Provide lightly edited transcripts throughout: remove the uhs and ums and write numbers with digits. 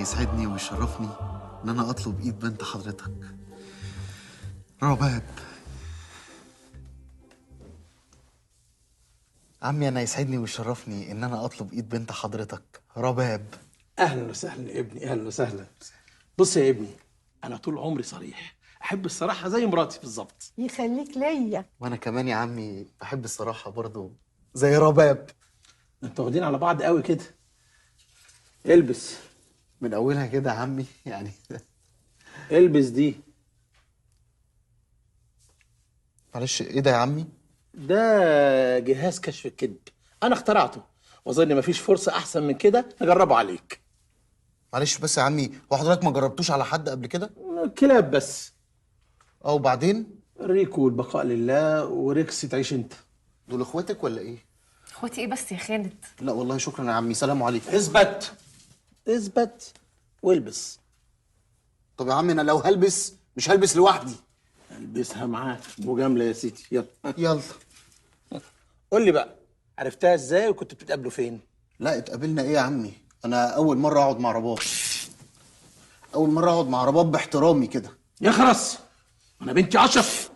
يسعدني ويشرفني ان انا اطلب ايد بنت حضرتك رباب. عمي انا يسعدني ويشرفني ان انا اطلب ايد بنت حضرتك رباب. اهلا وسهلا يا ابني، اهلا وسهلا. بص يا ابني، انا طول عمري صريح، احب الصراحه زي مراتي بالظبط. يخليك ليا. وانا كمان يا عمي بحب الصراحه برضو زي رباب. انتوا واخدين على بعض قوي كده. البس. من اولها كده يا عمي يعني. البس دي. معلش ايه ده يا عمي؟ ده جهاز كشف الكذب، انا اخترعته واظن مفيش فرصه احسن من كده نجربه عليك. معلش بس يا عمي، هو حضرتك ما جربتوش على حد قبل كده؟ كلاب بس. او بعدين؟ ريكو والبقاء لله، وريكس تعيش انت. دول اخواتك ولا ايه؟ اخواتي ايه بس يا خالد؟ لا والله شكرا يا عمي، سلام عليكم. اثبت اثبت والبس. طب يا عمي انا لو هلبس مش هلبس لوحدي. البسها معاك مجامله يا سيدي، يلا. يلا. قول لي بقى، عرفتها ازاي وكنتوا بتتقابلوا فين؟ لا اتقابلنا ايه يا عمي؟ انا اول مره اقعد مع رباب. اول مره اقعد مع رباب باحترامي كده. يخرس. انا بنتي اشرف.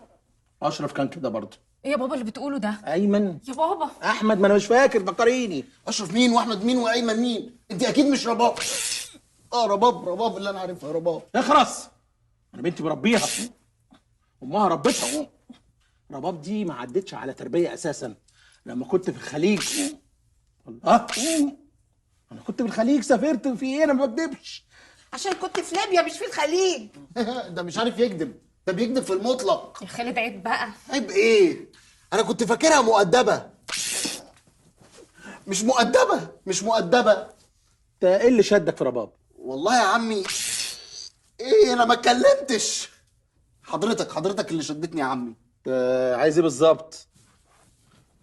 اشرف كان كده برضه. ايه يا بابا اللي بتقوله ده؟ ايمن. يا بابا احمد، ما انا مش فاكر، فكريني. اشرف مين واحمد مين وايمن مين؟ انت اكيد مش رباب. رباب اللي انا عارفها رباب. يخرس. انا بنتي بربيها، امها ربتها. رباب دي ما عدتش على تربيه اساسا. لما كنت في الخليج. الله. انا كنت في الخليج، سافرت في ايه، انا ما بكدبش. عشان كنت في ليبيا مش في الخليج. ده مش عارف يكذب، ده بيكذب في المطلق. يا خالد عيب بقى. عيب ايه؟ انا كنت فاكرها مؤدبه. مش مؤدبه مش مؤدبه. انت ايه اللي شدك في رباب؟ والله يا عمي ايه، انا ما اتكلمتش. حضرتك اللي شدتني يا عمي. عايز ايه بالظبط؟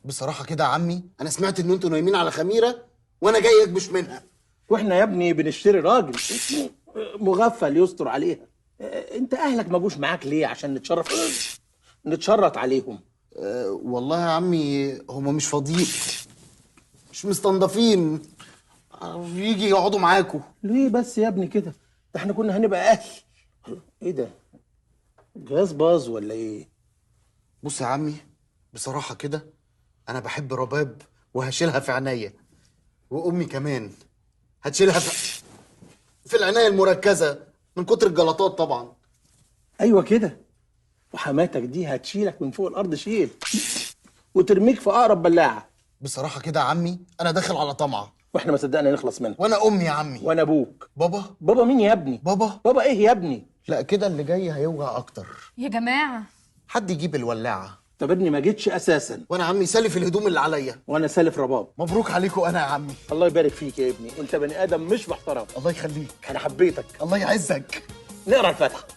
بصراحه كده يا عمي، انا سمعت ان انتوا نايمين على خميره وانا جاي اكبش منها. واحنا يا ابني بنشتري راجل مغفل يستر عليها. انت اهلك ما جوش معاك ليه؟ عشان نتشرط عليهم. والله يا عمي هما مش فاضيين، مش مستنضفين يجي يقعدوا معاكوا. ليه بس يا ابني كده؟ ده احنا كنا هنبقى اهل. ايه ده؟ جهاز باظ ولا ايه؟ بص يا عمي، بصراحه كده انا بحب رباب وهشيلها في عينيا، وامي كمان هتشيلها في العنايه المركزه من كتر الجلطات طبعا. ايوه كده. وحماتك دي هتشيلك من فوق الارض شيل، وترميك في اقرب بلاعه. بصراحه كده يا عمي انا داخل على طمعه. واحنا ما صدقنا نخلص منها. وانا امي يا عمي. وانا ابوك. بابا. بابا مين يا ابني؟ بابا ايه يا ابني؟ لا كده اللي جاي هيوجع اكتر. يا جماعه حد يجيب الولاعه. طب ابني ما جيتش اساسا. وانا عمي سالف الهدوم اللي عليا. وانا سالف رباب. مبروك عليكم انا يا عمي. الله يبارك فيك يا ابني، انت بني ادم مش محترم. الله يخليك. انا حبيتك. الله يعزك. نقرا الفاتحه.